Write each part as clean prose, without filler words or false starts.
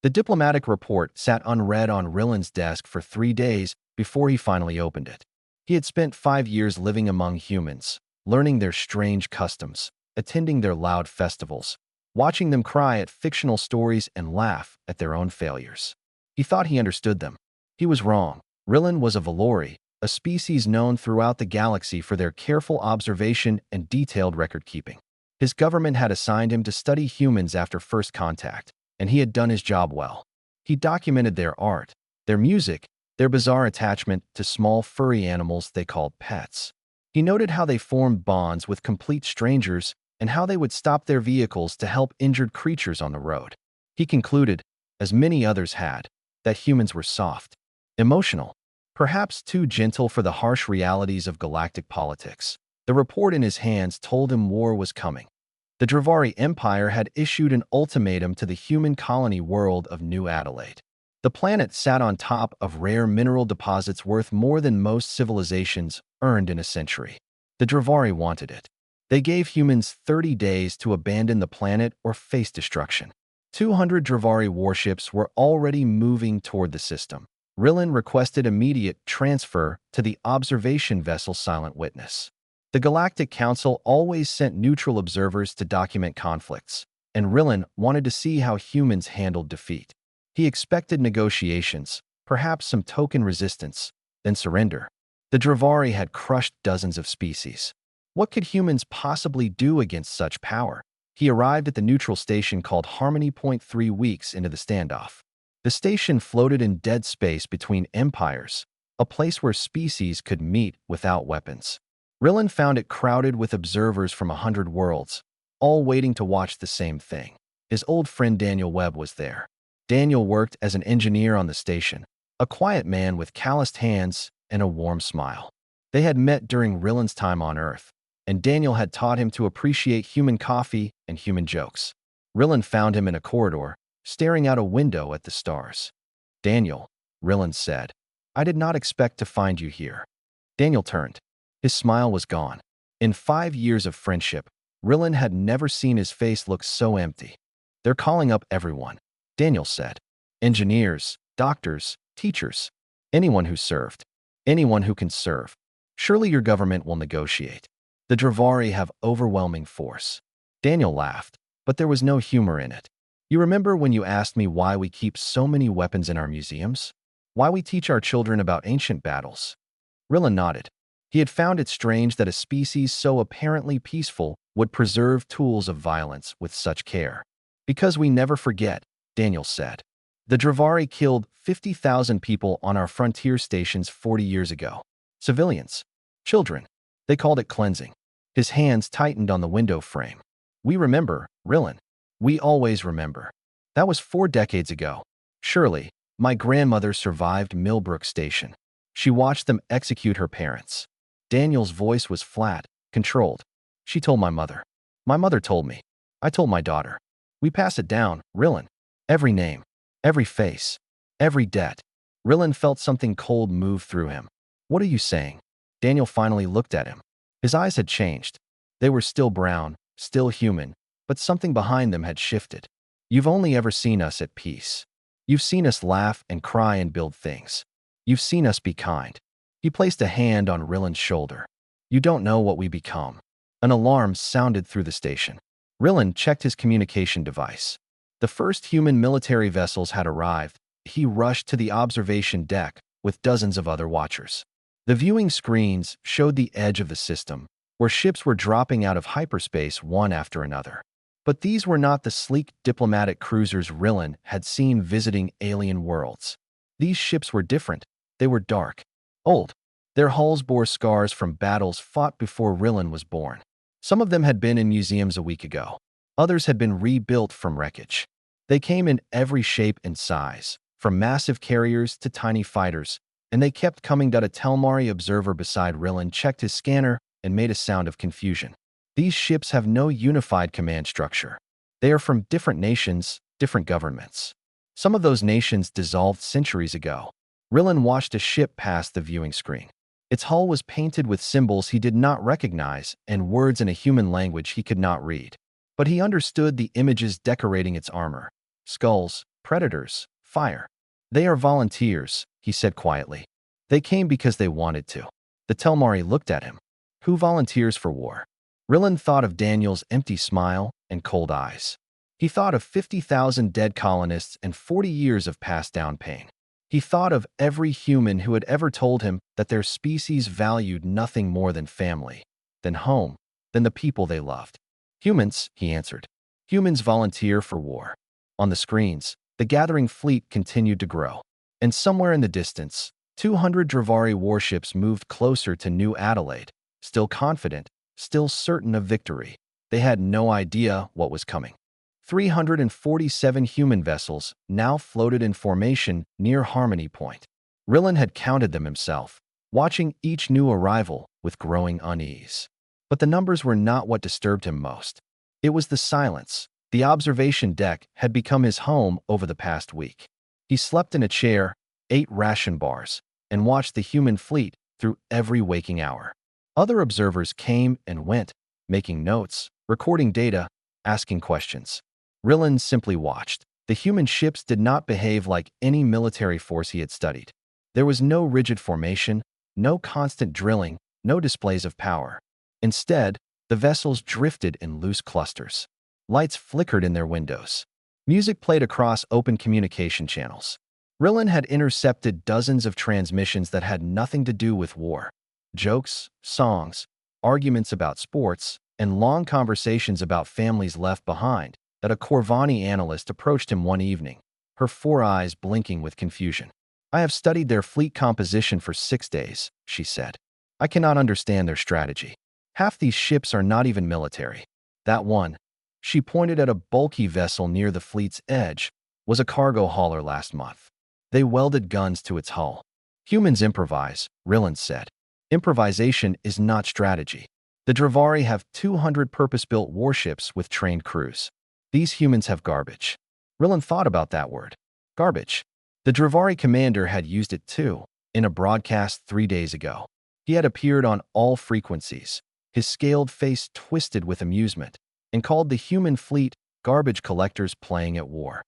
The diplomatic report sat unread on Rillen's desk for 3 days before he finally opened it. He had spent 5 years living among humans, learning their strange customs, attending their loud festivals, watching them cry at fictional stories and laugh at their own failures. He thought he understood them. He was wrong. Rillen was a Valori, a species known throughout the galaxy for their careful observation and detailed record-keeping. His government had assigned him to study humans after first contact, and he had done his job well. He documented their art, their music, their bizarre attachment to small furry animals they called pets. He noted how they formed bonds with complete strangers and how they would stop their vehicles to help injured creatures on the road. He concluded, as many others had, that humans were soft, emotional, perhaps too gentle for the harsh realities of galactic politics. The report in his hands told him war was coming. The Dravari Empire had issued an ultimatum to the human colony world of New Adelaide. The planet sat on top of rare mineral deposits worth more than most civilizations earned in a century. The Dravari wanted it. They gave humans 30 days to abandon the planet or face destruction. 200 Dravari warships were already moving toward the system. Rillen requested immediate transfer to the observation vessel Silent Witness. The Galactic Council always sent neutral observers to document conflicts, and Rillen wanted to see how humans handled defeat. He expected negotiations, perhaps some token resistance, then surrender. The Dravari had crushed dozens of species. What could humans possibly do against such power? He arrived at the neutral station called Harmony Point 3 weeks into the standoff. The station floated in dead space between empires, a place where species could meet without weapons. Rillen found it crowded with observers from 100 worlds, all waiting to watch the same thing. His old friend Daniel Webb was there. Daniel worked as an engineer on the station, a quiet man with calloused hands and a warm smile. They had met during Rillen's time on Earth, and Daniel had taught him to appreciate human coffee and human jokes. Rillen found him in a corridor, staring out a window at the stars. "Daniel," Rillen said, "I did not expect to find you here." Daniel turned. His smile was gone. In 5 years of friendship, Rillen had never seen his face look so empty. "They're calling up everyone," Daniel said. "Engineers, doctors, teachers, anyone who served, anyone who can serve. Surely your government will negotiate. The Dravari have overwhelming force." Daniel laughed, but there was no humor in it. "You remember when you asked me why we keep so many weapons in our museums? Why we teach our children about ancient battles?" Rillen nodded. He had found it strange that a species so apparently peaceful would preserve tools of violence with such care. "Because we never forget," Daniel said. "The Dravari killed 50,000 people on our frontier stations 40 years ago. Civilians. Children. They called it cleansing." His hands tightened on the window frame. "We remember, Rillen. We always remember. That was 4 decades ago. Surely, my grandmother survived Millbrook Station. She watched them execute her parents." Daniel's voice was flat, controlled. "She told my mother. My mother told me. I told my daughter. We pass it down, Rillen. Every name, every face, every debt." Rillen felt something cold move through him. "What are you saying?" Daniel finally looked at him. His eyes had changed. They were still brown, still human, but something behind them had shifted. "You've only ever seen us at peace. You've seen us laugh and cry and build things. You've seen us be kind." He placed a hand on Rillen's shoulder. "You don't know what we become." An alarm sounded through the station. Rillen checked his communication device. The first human military vessels had arrived. He rushed to the observation deck with dozens of other watchers. The viewing screens showed the edge of the system, where ships were dropping out of hyperspace one after another. But these were not the sleek diplomatic cruisers Rillen had seen visiting alien worlds. These ships were different. They were dark, old. Their hulls bore scars from battles fought before Rillen was born. Some of them had been in museums a week ago. Others had been rebuilt from wreckage. They came in every shape and size, from massive carriers to tiny fighters, and they kept coming. A Telmari observer beside Rillen checked his scanner and made a sound of confusion. "These ships have no unified command structure. They are from different nations, different governments. Some of those nations dissolved centuries ago." Rillen watched a ship pass the viewing screen. Its hull was painted with symbols he did not recognize and words in a human language he could not read. But he understood the images decorating its armor: skulls, Predators, fire. They are volunteers, he said quietly. They came because they wanted to. The Telmari looked at him. Who volunteers for war? Rillen thought of Daniel's empty smile and cold eyes. He thought of 50,000 dead colonists and 40 years of passed-down pain. He thought of every human who had ever told him that their species valued nothing more than family, than home, than the people they loved. Humans, he answered. Humans volunteer for war. On the screens, the gathering fleet continued to grow. And somewhere in the distance, 200 Dravari warships moved closer to New Adelaide, still confident, still certain of victory. They had no idea what was coming. 347 human vessels now floated in formation near Harmony Point. Rillen had counted them himself, watching each new arrival with growing unease. But the numbers were not what disturbed him most. It was the silence. The observation deck had become his home over the past week. He slept in a chair, ate ration bars, and watched the human fleet through every waking hour. Other observers came and went, making notes, recording data, asking questions. Rillen simply watched. The human ships did not behave like any military force he had studied. There was no rigid formation, no constant drilling, no displays of power. Instead, the vessels drifted in loose clusters. Lights flickered in their windows. Music played across open communication channels. Rillen had intercepted dozens of transmissions that had nothing to do with war. Jokes, songs, arguments about sports, and long conversations about families left behind. That a Corvani analyst approached him one evening, her 4 eyes blinking with confusion. I have studied their fleet composition for 6 days, she said. I cannot understand their strategy. Half these ships are not even military. That one, she pointed at a bulky vessel near the fleet's edge, was a cargo hauler last month. They welded guns to its hull. Humans improvise, Rillen said. Improvisation is not strategy. The Dravari have 200 purpose-built warships with trained crews. These humans have garbage. Rillen thought about that word. Garbage. The Dravari commander had used it too, in a broadcast 3 days ago. He had appeared on all frequencies, his scaled face twisted with amusement, and called the human fleet garbage collectors playing at war.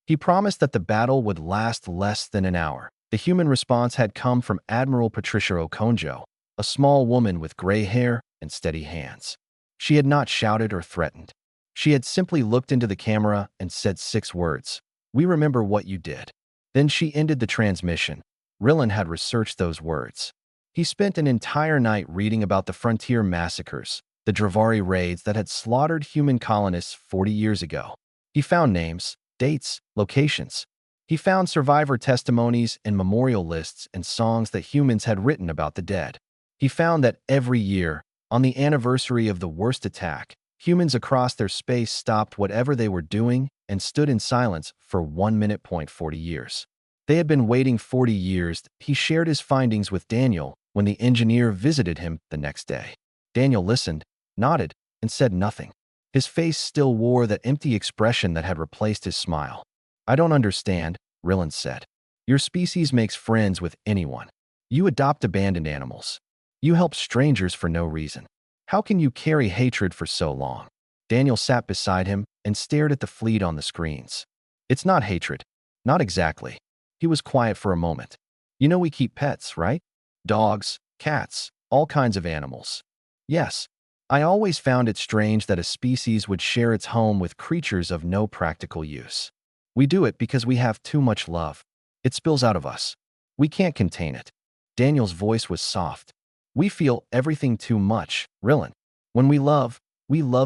He promised that the battle would last less than an hour. The human response had come from Admiral Patricia Okonjo, a small woman with gray hair and steady hands. She had not shouted or threatened. She had simply looked into the camera and said 6 words. We remember what you did. Then she ended the transmission. Rillen had researched those words. He spent an entire night reading about the frontier massacres, the Dravari raids that had slaughtered human colonists 40 years ago. He found names, dates, locations. He found survivor testimonies and memorial lists and songs that humans had written about the dead. He found that every year, on the anniversary of the worst attack, humans across their space stopped whatever they were doing and stood in silence for 1 minute. 40 years. They had been waiting 40 years. He shared his findings with Daniel when the engineer visited him the next day. Daniel listened, nodded, and said nothing. His face still wore that empty expression that had replaced his smile. I don't understand, Rillen said. Your species makes friends with anyone. You adopt abandoned animals. You help strangers for no reason. How can you carry hatred for so long? Daniel sat beside him and stared at the fleet on the screens. It's not hatred. Not exactly. He was quiet for a moment. You know we keep pets, right? Dogs, cats, all kinds of animals. Yes. I always found it strange that a species would share its home with creatures of no practical use. We do it because we have too much love. It spills out of us. We can't contain it. Daniel's voice was soft. We feel everything too much, Rillen. When we love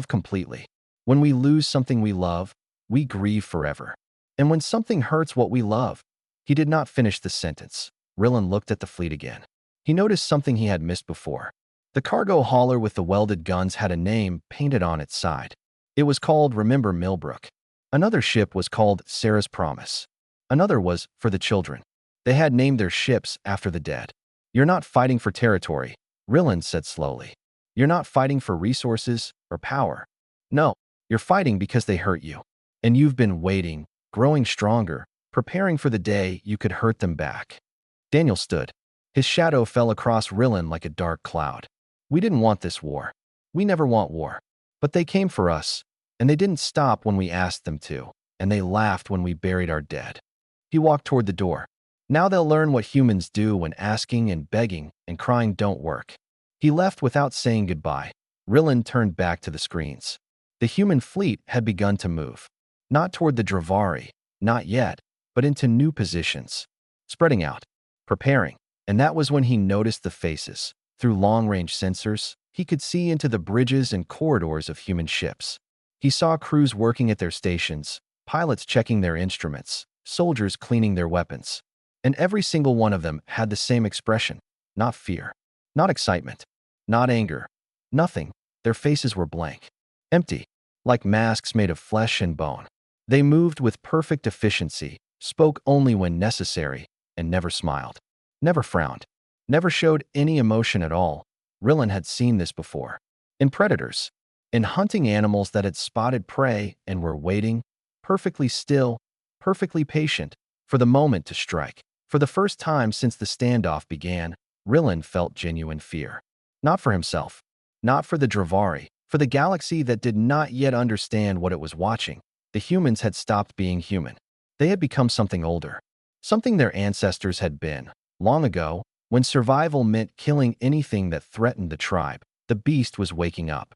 completely. When we lose something we love, we grieve forever. And when something hurts what we love, he did not finish the sentence. Rillen looked at the fleet again. He noticed something he had missed before. The cargo hauler with the welded guns had a name painted on its side. It was called Remember Millbrook. Another ship was called Sarah's Promise. Another was For the Children. They had named their ships after the dead. You're not fighting for territory, Rillen said slowly. You're not fighting for resources or power. No, you're fighting because they hurt you. And you've been waiting, growing stronger, preparing for the day you could hurt them back. Daniel stood. His shadow fell across Rillen like a dark cloud. We didn't want this war. We never want war. But they came for us, and they didn't stop when we asked them to, and they laughed when we buried our dead. He walked toward the door. Now they'll learn what humans do when asking and begging and crying don't work. He left without saying goodbye. Rillen turned back to the screens. The human fleet had begun to move. Not toward the Dravari, not yet, but into new positions. Spreading out, preparing, and that was when he noticed the faces. Through long-range sensors, he could see into the bridges and corridors of human ships. He saw crews working at their stations, pilots checking their instruments, soldiers cleaning their weapons. And every single one of them had the same expression. Not fear, not excitement, not anger, nothing. Their faces were blank, empty, like masks made of flesh and bone. They moved with perfect efficiency, spoke only when necessary, and never smiled, never frowned, never showed any emotion at all. Rillen had seen this before. In predators, in hunting animals that had spotted prey and were waiting, perfectly still, perfectly patient, for the moment to strike. For the first time since the standoff began, Rillen felt genuine fear. Not for himself, not for the Dravari, for the galaxy that did not yet understand what it was watching. The humans had stopped being human. They had become something older, something their ancestors had been. Long ago, when survival meant killing anything that threatened the tribe, the beast was waking up.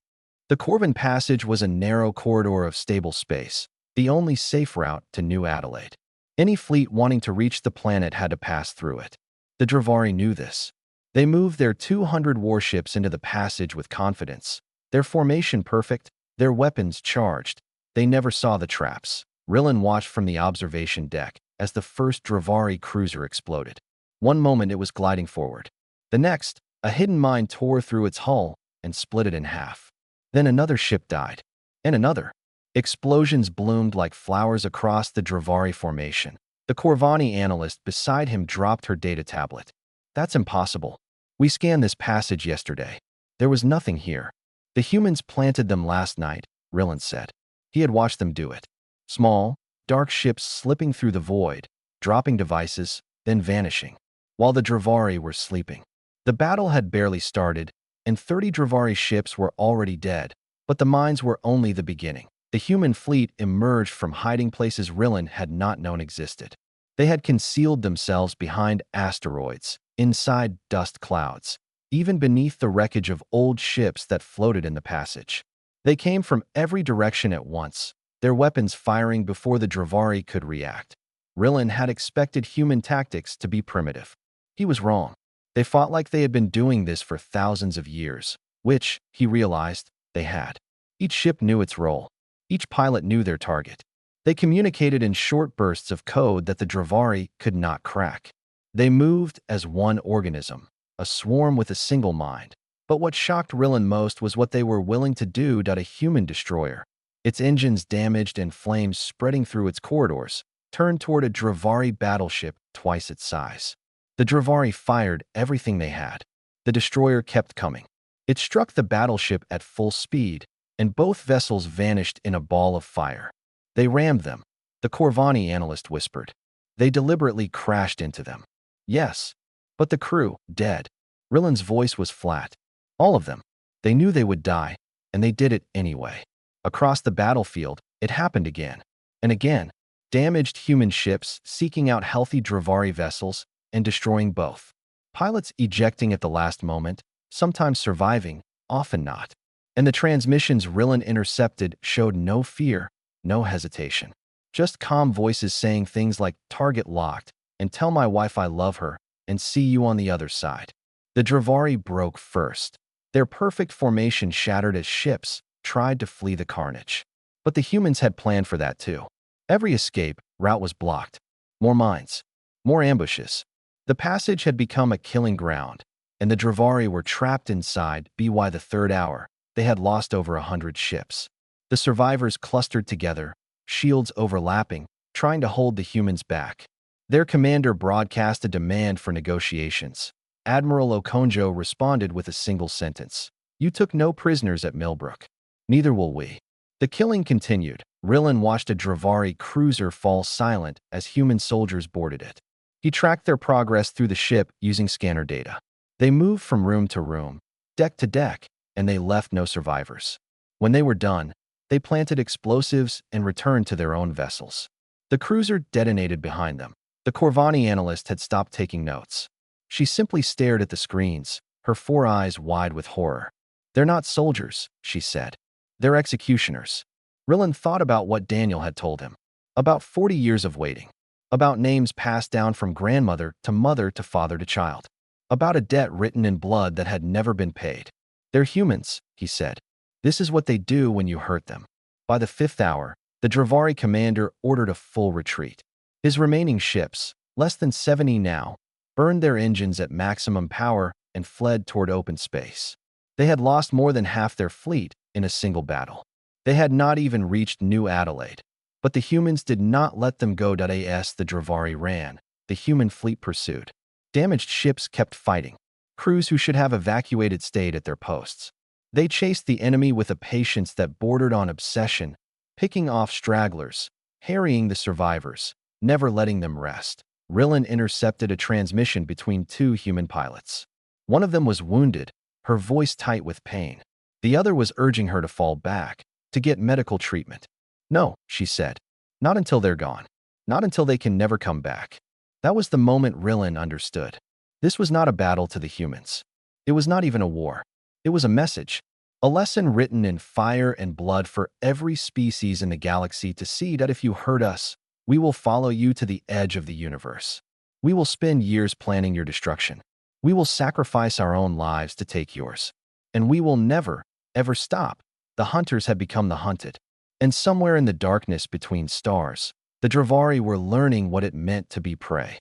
The Corvin Passage was a narrow corridor of stable space, the only safe route to New Adelaide. Any fleet wanting to reach the planet had to pass through it. The Dravari knew this. They moved their 200 warships into the passage with confidence, their formation perfect, their weapons charged. They never saw the traps. Rillen watched from the observation deck as the first Dravari cruiser exploded. One moment it was gliding forward. The next, a hidden mine tore through its hull and split it in half. Then another ship died. And another. Explosions bloomed like flowers across the Dravari formation. The Corvani analyst beside him dropped her data tablet. That's impossible. We scanned this passage yesterday. There was nothing here. The humans planted them last night, Rillen said. He had watched them do it. Small, dark ships slipping through the void, dropping devices, then vanishing, while the Dravari were sleeping. The battle had barely started, and 30 Dravari ships were already dead, but the mines were only the beginning. The human fleet emerged from hiding places Rillen had not known existed. They had concealed themselves behind asteroids, inside dust clouds, even beneath the wreckage of old ships that floated in the passage. They came from every direction at once, their weapons firing before the Dravari could react. Rillen had expected human tactics to be primitive. He was wrong. They fought like they had been doing this for thousands of years, which, he realized, they had. Each ship knew its role. Each pilot knew their target. They communicated in short bursts of code that the Dravari could not crack. They moved as one organism, a swarm with a single mind. But what shocked Rillen most was what they were willing to do to a human destroyer. Its engines damaged and flames spreading through its corridors, turned toward a Dravari battleship twice its size. The Dravari fired everything they had. The destroyer kept coming. It struck the battleship at full speed, and both vessels vanished in a ball of fire. They rammed them, the Corvani analyst whispered. They deliberately crashed into them. Yes, but the crew, dead. Rillen's voice was flat. All of them. They knew they would die, and they did it anyway. Across the battlefield, it happened again and again. Damaged human ships seeking out healthy Dravari vessels and destroying both. Pilots ejecting at the last moment, sometimes surviving, often not. And the transmissions Rillen intercepted showed no fear, no hesitation. Just calm voices saying things like "target locked" and "tell my wife I love her" and "see you on the other side." The Dravari broke first. Their perfect formation shattered as ships tried to flee the carnage. But the humans had planned for that too. Every escape route was blocked. More mines, more ambushes. The passage had become a killing ground, and the Dravari were trapped inside. By the third hour, they had lost over 100 ships. The survivors clustered together, shields overlapping, trying to hold the humans back. Their commander broadcast a demand for negotiations. Admiral Okonjo responded with a single sentence. "You took no prisoners at Millbrook. Neither will we." The killing continued. Rillen watched a Dravari cruiser fall silent as human soldiers boarded it. He tracked their progress through the ship using scanner data. They moved from room to room, deck to deck, and they left no survivors. When they were done, They planted explosives and returned to their own vessels. The cruiser detonated behind them. The Corvani analyst had stopped taking notes. She simply stared at the screens, her 4 eyes wide with horror. "They're not soldiers," she said. "They're executioners." Rillin thought about what Daniel had told him. About 40 years of waiting. About names passed down from grandmother to mother to father to child. About a debt written in blood that had never been paid. "They're humans," he said. "This is what they do when you hurt them." By the 5th hour, the Dravari commander ordered a full retreat. His remaining ships, less than 70 now, burned their engines at maximum power and fled toward open space. They had lost more than half their fleet in a single battle. They had not even reached New Adelaide. But the humans did not let them go. As the Dravari ran, the human fleet pursued. Damaged ships kept fighting. Crews who should have evacuated stayed at their posts. They chased the enemy with a patience that bordered on obsession, picking off stragglers, harrying the survivors, never letting them rest. Rillin intercepted a transmission between 2 human pilots. One of them was wounded, her voice tight with pain. The other was urging her to fall back, to get medical treatment. "No," she said. "Not until they're gone. Not until they can never come back." That was the moment Rillin understood. This was not a battle to the humans. It was not even a war. It was a message. A lesson written in fire and blood for every species in the galaxy to see that if you hurt us, we will follow you to the edge of the universe. We will spend years planning your destruction. We will sacrifice our own lives to take yours. And we will never, ever stop. The hunters had become the hunted. And somewhere in the darkness between stars, the Dravari were learning what it meant to be prey.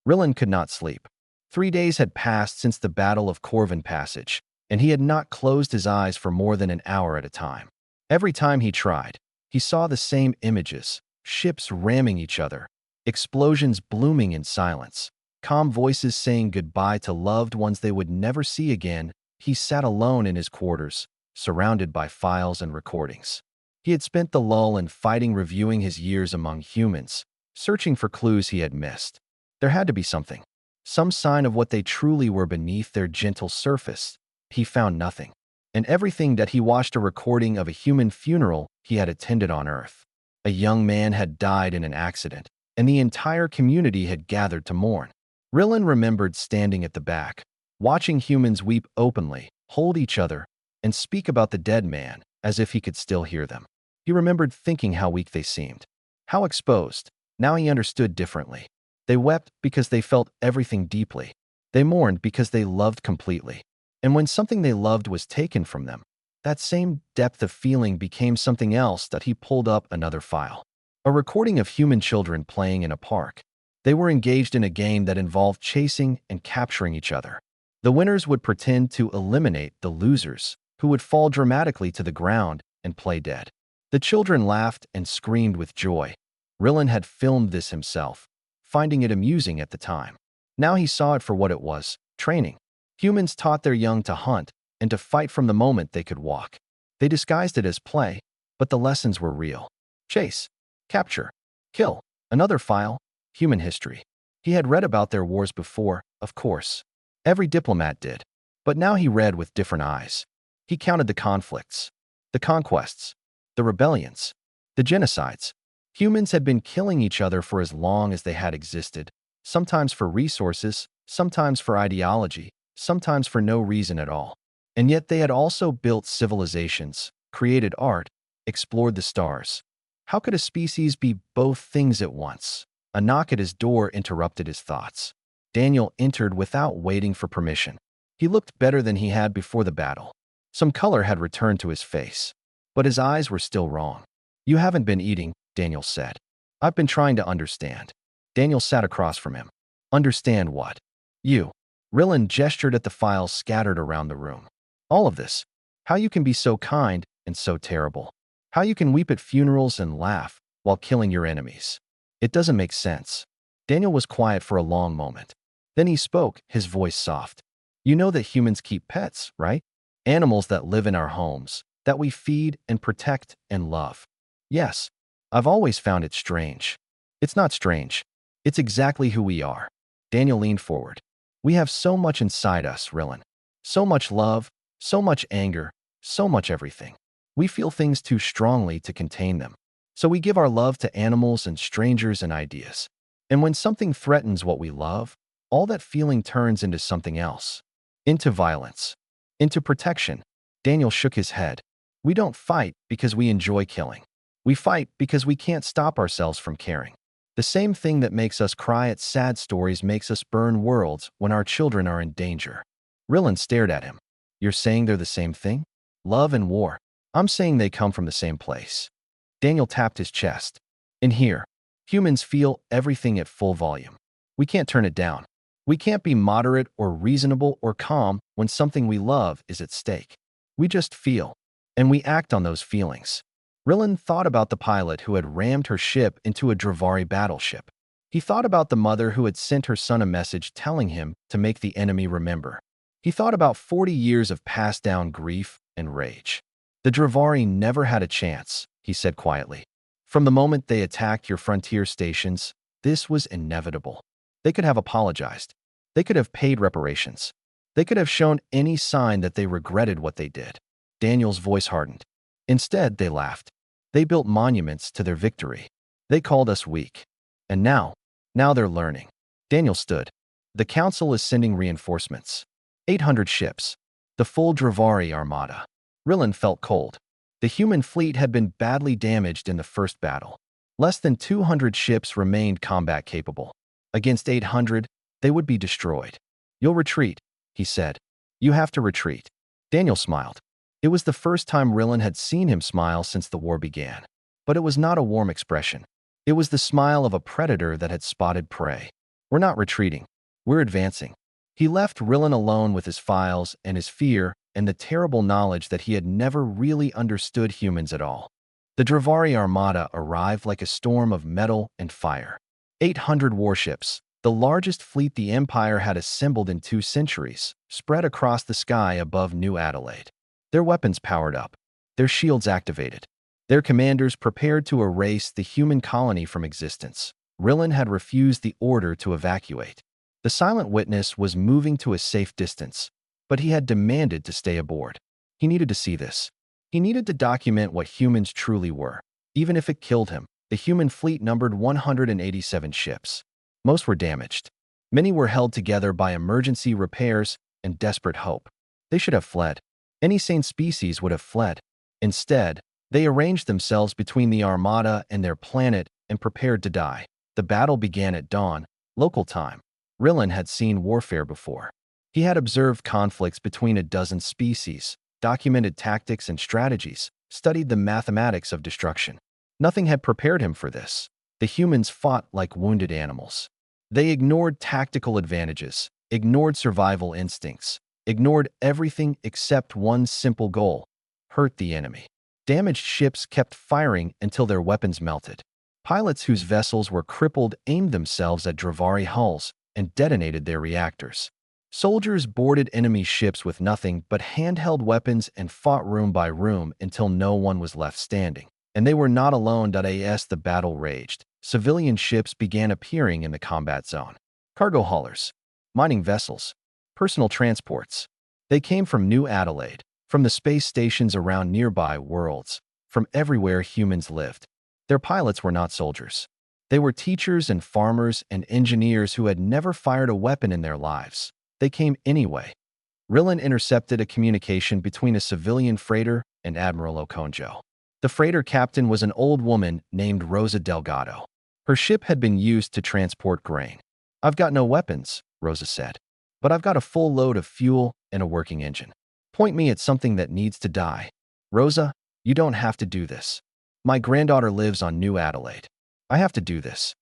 Rillin could not sleep. 3 days had passed since the Battle of Corvin Passage, and he had not closed his eyes for more than an hour at a time. Every time he tried, he saw the same images, ships ramming each other, explosions blooming in silence, calm voices saying goodbye to loved ones they would never see again. He sat alone in his quarters, surrounded by files and recordings. He had spent the lull in fighting, reviewing his years among humans, searching for clues he had missed. There had to be something, some sign of what they truly were beneath their gentle surface. He found nothing. And everything that he watched a recording of a human funeral he had attended on Earth. A young man had died in an accident, and the entire community had gathered to mourn. Rillin remembered standing at the back, watching humans weep openly, hold each other, and speak about the dead man as if he could still hear them. He remembered thinking how weak they seemed, how exposed. Now he understood differently. They wept because they felt everything deeply. They mourned because they loved completely. And when something they loved was taken from them, that same depth of feeling became something else. That he pulled up another file. A recording of human children playing in a park. They were engaged in a game that involved chasing and capturing each other. The winners would pretend to eliminate the losers, who would fall dramatically to the ground and play dead. The children laughed and screamed with joy. Rillin had filmed this himself, finding it amusing at the time. Now he saw it for what it was, training. Humans taught their young to hunt and to fight from the moment they could walk. They disguised it as play, but the lessons were real. Chase, capture, kill. Another file, human history. He had read about their wars before, of course. Every diplomat did. But now he read with different eyes. He counted the conflicts, the conquests, the rebellions, the genocides. Humans had been killing each other for as long as they had existed, sometimes for resources, sometimes for ideology, sometimes for no reason at all. And yet they had also built civilizations, created art, explored the stars. How could a species be both things at once? A knock at his door interrupted his thoughts. Daniel entered without waiting for permission. He looked better than he had before the battle. Some color had returned to his face, but his eyes were still wrong. "You haven't been eating," Daniel said. "I've been trying to understand." Daniel sat across from him. "Understand what?" "You." Rillin gestured at the files scattered around the room. "All of this. How you can be so kind and so terrible. How you can weep at funerals and laugh while killing your enemies. It doesn't make sense." Daniel was quiet for a long moment. Then he spoke, his voice soft. "You know that humans keep pets, right? Animals that live in our homes, that we feed and protect and love." "Yes. I've always found it strange." "It's not strange. It's exactly who we are." Daniel leaned forward. "We have so much inside us, Rillin. So much love, so much anger, so much everything. We feel things too strongly to contain them. So we give our love to animals and strangers and ideas. And when something threatens what we love, all that feeling turns into something else. Into violence. Into protection. Daniel shook his head. We don't fight because we enjoy killing. We fight because we can't stop ourselves from caring. The same thing that makes us cry at sad stories makes us burn worlds when our children are in danger. Rillen stared at him. You're saying they're the same thing? Love and war. I'm saying they come from the same place. Daniel tapped his chest. In here, humans feel everything at full volume. We can't turn it down. We can't be moderate or reasonable or calm when something we love is at stake. We just feel, and we act on those feelings. Rillen thought about the pilot who had rammed her ship into a Dravari battleship. He thought about the mother who had sent her son a message telling him to make the enemy remember. He thought about 40 years of passed-down grief and rage. The Dravari never had a chance, he said quietly. From the moment they attacked your frontier stations, this was inevitable. They could have apologized. They could have paid reparations. They could have shown any sign that they regretted what they did. Daniel's voice hardened. Instead, they laughed. They built monuments to their victory. They called us weak. And now they're learning. Daniel stood. The council is sending reinforcements. 800 ships. The full Dravari armada. Rillen felt cold. The human fleet had been badly damaged in the first battle. Less than 200 ships remained combat capable. Against 800, they would be destroyed. You'll retreat, he said. You have to retreat. Daniel smiled. It was the first time Rillen had seen him smile since the war began. But it was not a warm expression. It was the smile of a predator that had spotted prey. We're not retreating. We're advancing. He left Rillen alone with his files and his fear and the terrible knowledge that he had never really understood humans at all. The Dravari armada arrived like a storm of metal and fire. 800 warships, the largest fleet the Empire had assembled in 2 centuries, spread across the sky above New Adelaide. Their weapons powered up, their shields activated, their commanders prepared to erase the human colony from existence. Rillen had refused the order to evacuate. The silent witness was moving to a safe distance, but he had demanded to stay aboard. He needed to see this. He needed to document what humans truly were, even if it killed him. The human fleet numbered 187 ships. Most were damaged. Many were held together by emergency repairs and desperate hope. They should have fled. Any sane species would have fled. Instead, they arranged themselves between the armada and their planet and prepared to die. The battle began at dawn, local time. Rillen had seen warfare before. He had observed conflicts between a dozen species, documented tactics and strategies, studied the mathematics of destruction. Nothing had prepared him for this. The humans fought like wounded animals. They ignored tactical advantages, ignored survival instincts, ignored everything except one simple goal: hurt the enemy. Damaged ships kept firing until their weapons melted. Pilots whose vessels were crippled aimed themselves at Dravari hulls and detonated their reactors. Soldiers boarded enemy ships with nothing but handheld weapons and fought room by room until no one was left standing. And they were not alone. As the battle raged, civilian ships began appearing in the combat zone. Cargo haulers, mining vessels, personal transports. They came from New Adelaide, from the space stations around nearby worlds, from everywhere humans lived. Their pilots were not soldiers. They were teachers and farmers and engineers who had never fired a weapon in their lives. They came anyway. Rillen intercepted a communication between a civilian freighter and Admiral Okonjo. The freighter captain was an old woman named Rosa Delgado. Her ship had been used to transport grain. "I've got no weapons," Rosa said, "but I've got a full load of fuel and a working engine. Point me at something that needs to die." "Rosa, you don't have to do this. My granddaughter lives on New Adelaide. I have to do this."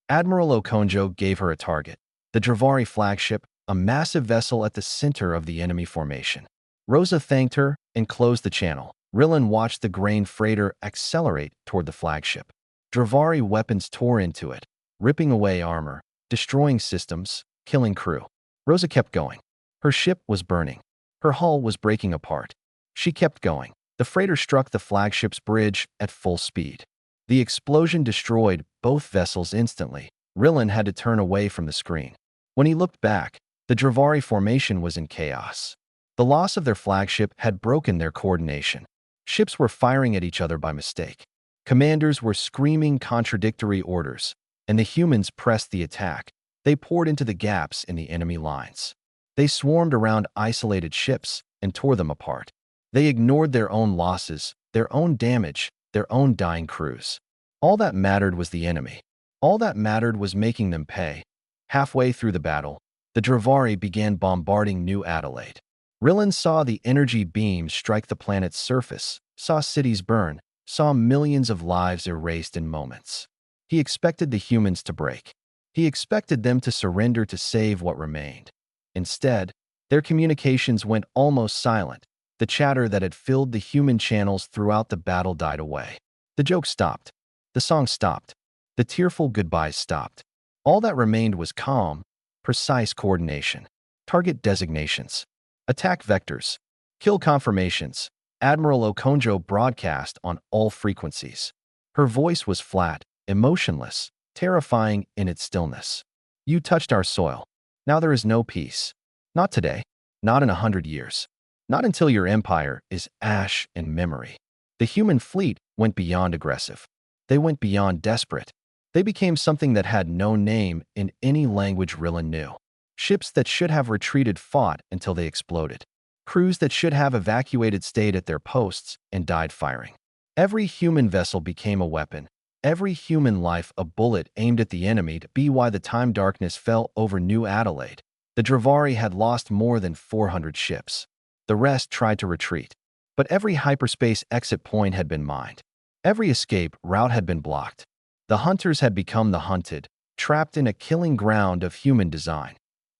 Admiral Okonjo gave her a target: the Dravari flagship, a massive vessel at the center of the enemy formation. Rosa thanked her and closed the channel. Rillen watched the grain freighter accelerate toward the flagship. Dravari weapons tore into it, ripping away armor, destroying systems, killing crew. Rosa kept going. Her ship was burning. Her hull was breaking apart. She kept going. The freighter struck the flagship's bridge at full speed. The explosion destroyed both vessels instantly. Rillen had to turn away from the screen. When he looked back, the Dravari formation was in chaos. The loss of their flagship had broken their coordination. Ships were firing at each other by mistake. Commanders were screaming contradictory orders, and the humans pressed the attack. They poured into the gaps in the enemy lines. They swarmed around isolated ships and tore them apart. They ignored their own losses, their own damage, their own dying crews. All that mattered was the enemy. All that mattered was making them pay. Halfway through the battle, the Dravari began bombarding New Adelaide. Rillan saw the energy beams strike the planet's surface, saw cities burn, saw millions of lives erased in moments. He expected the humans to break. He expected them to surrender to save what remained. Instead, their communications went almost silent. The chatter that had filled the human channels throughout the battle died away. The jokes stopped. The song stopped. The tearful goodbyes stopped. All that remained was calm, precise coordination, target designations, attack vectors, kill confirmations. Admiral Okonjo broadcast on all frequencies. Her voice was flat, emotionless, terrifying in its stillness. You touched our soil. Now there is no peace. Not today. Not in 100 years. Not until your empire is ash and memory. The human fleet went beyond aggressive. They went beyond desperate. They became something that had no name in any language Rillan knew. Ships that should have retreated fought until they exploded. Crews that should have evacuated stayed at their posts and died firing. Every human vessel became a weapon. Every human life a bullet aimed at the enemy. To be why the time darkness fell over New Adelaide. The Dravari had lost more than 400 ships. The rest tried to retreat. But every hyperspace exit point had been mined. Every escape route had been blocked. The hunters had become the hunted, trapped in a killing ground of human design.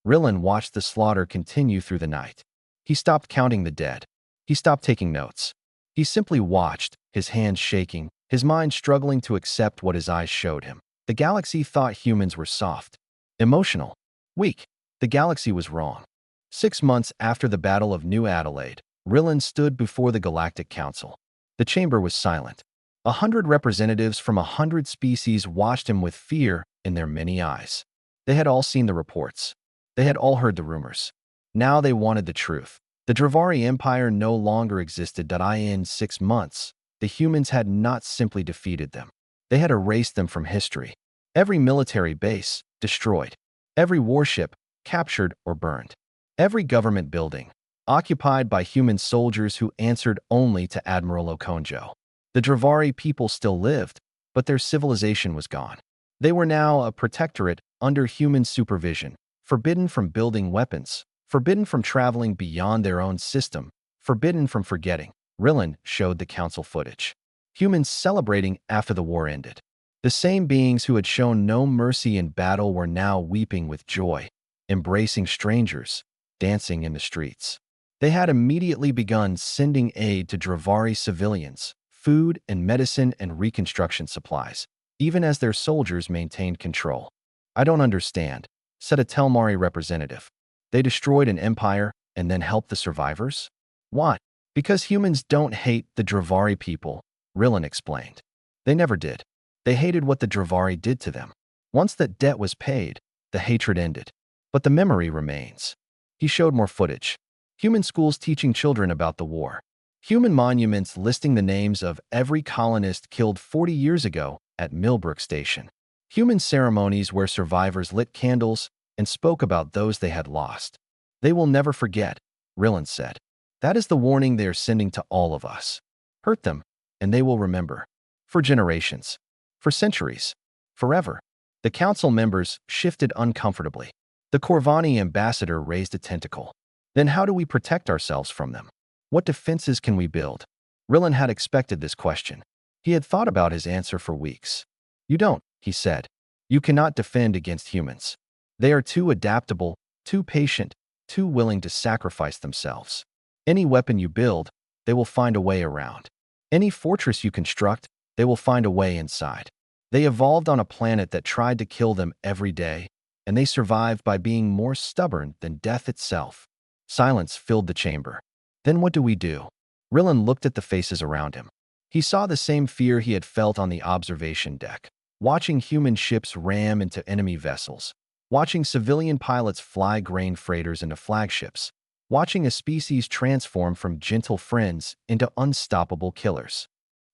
Rillan watched the slaughter continue through the night. He stopped counting the dead. He stopped taking notes. He simply watched, his hands shaking, his mind struggling to accept what his eyes showed him. The galaxy thought humans were soft, emotional, weak. The galaxy was wrong. 6 months after the Battle of New Adelaide, Rillan stood before the Galactic Council. The chamber was silent. 100 representatives from 100 species watched him with fear in their many eyes. They had all seen the reports. They had all heard the rumors. Now they wanted the truth. The Dravari Empire no longer existed. In 6 months, the humans had not simply defeated them. They had erased them from history. Every military base, destroyed. Every warship, captured or burned. Every government building, occupied by human soldiers who answered only to Admiral Okonjo. The Dravari people still lived, but their civilization was gone. They were now a protectorate under human supervision, forbidden from building weapons, forbidden from traveling beyond their own system, forbidden from forgetting. Rillan showed the council footage. Humans celebrating after the war ended. The same beings who had shown no mercy in battle were now weeping with joy, embracing strangers, dancing in the streets. They had immediately begun sending aid to Dravari civilians, food and medicine and reconstruction supplies, even as their soldiers maintained control. I don't understand, said a Telmari representative. They destroyed an empire and then helped the survivors? Why? Because humans don't hate the Dravari people, Rillan explained. They never did. They hated what the Dravari did to them. Once that debt was paid, the hatred ended. But the memory remains. He showed more footage. Human schools teaching children about the war. Human monuments listing the names of every colonist killed 40 years ago at Millbrook Station. Human ceremonies where survivors lit candles and spoke about those they had lost. They will never forget, Rillan said. That is the warning they are sending to all of us. Hurt them, and they will remember. For generations. For centuries. Forever. The council members shifted uncomfortably. The Corvani ambassador raised a tentacle. Then how do we protect ourselves from them? What defenses can we build? Rillan had expected this question. He had thought about his answer for weeks. You don't, he said. You cannot defend against humans. They are too adaptable, too patient, too willing to sacrifice themselves. Any weapon you build, they will find a way around. Any fortress you construct, they will find a way inside. They evolved on a planet that tried to kill them every day, and they survived by being more stubborn than death itself. Silence filled the chamber. Then what do we do? Rillan looked at the faces around him. He saw the same fear he had felt on the observation deck, watching human ships ram into enemy vessels, watching civilian pilots fly grain freighters into flagships, watching a species transform from gentle friends into unstoppable killers.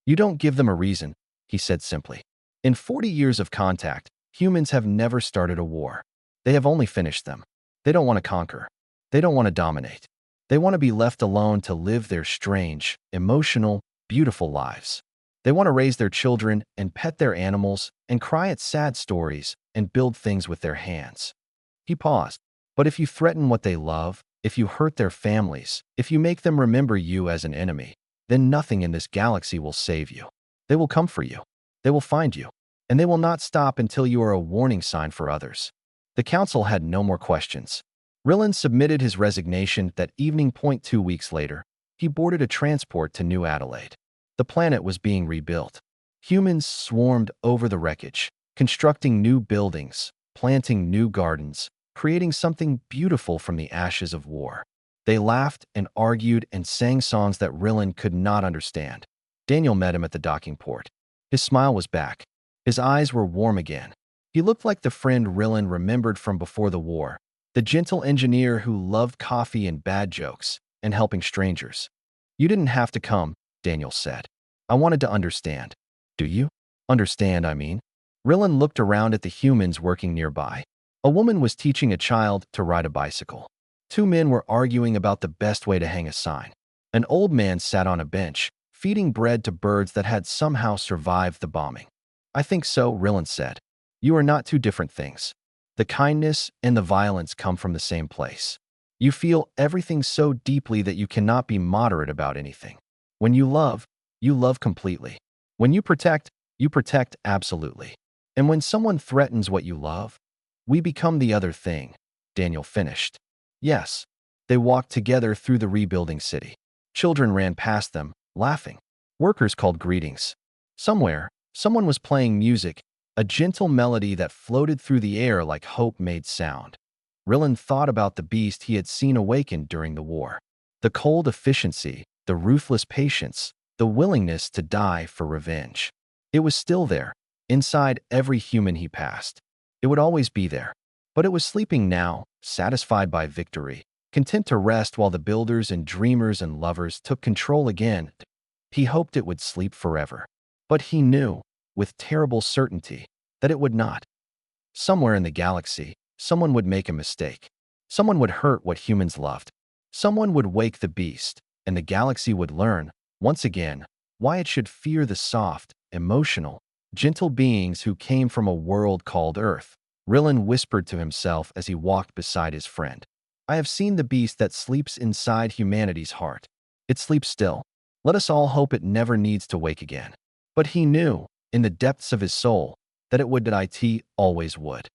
You don't give them a reason, he said simply. In 40 years of contact, humans have never started a war. They have only finished them. They don't want to conquer. They don't want to dominate. They want to be left alone to live their strange, emotional, beautiful lives. They want to raise their children and pet their animals and cry at sad stories and build things with their hands. He paused. But if you threaten what they love, if you hurt their families, if you make them remember you as an enemy, then nothing in this galaxy will save you. They will come for you. They will find you. And they will not stop until you are a warning sign for others. The council had no more questions. Rillen submitted his resignation that evening. 2 weeks later, he boarded a transport to New Adelaide. The planet was being rebuilt. Humans swarmed over the wreckage, constructing new buildings, planting new gardens, creating something beautiful from the ashes of war. They laughed and argued and sang songs that Rillen could not understand. Daniel met him at the docking port. His smile was back. His eyes were warm again. He looked like the friend Rillen remembered from before the war, the gentle engineer who loved coffee and bad jokes and helping strangers. You didn't have to come, Daniel said. I wanted to understand. Do you? Understand, I mean? Rillen looked around at the humans working nearby. A woman was teaching a child to ride a bicycle. 2 men were arguing about the best way to hang a sign. An old man sat on a bench, feeding bread to birds that had somehow survived the bombing. I think so, Rillen said. You are not two different things. The kindness and the violence come from the same place. You feel everything so deeply that you cannot be moderate about anything. When you love completely. When you protect absolutely. And when someone threatens what you love, we become the other thing, Daniel finished. Yes. They walked together through the rebuilding city. Children ran past them, laughing. Workers called greetings. Somewhere, someone was playing music, a gentle melody that floated through the air like hope made sound. Rillen thought about the beast he had seen awakened during the war. The cold efficiency, the ruthless patience, the willingness to die for revenge. It was still there, inside every human he passed. It would always be there. But it was sleeping now, satisfied by victory, content to rest while the builders and dreamers and lovers took control again. He hoped it would sleep forever. But he knew, with terrible certainty, that it would not. Somewhere in the galaxy, someone would make a mistake. Someone would hurt what humans loved. Someone would wake the beast, and the galaxy would learn, once again, why it should fear the soft, emotional, gentle beings who came from a world called Earth. Rillen whispered to himself as he walked beside his friend. I have seen the beast that sleeps inside humanity's heart. It sleeps still. Let us all hope it never needs to wake again. But he knew, in the depths of his soul, that it would, that it always would.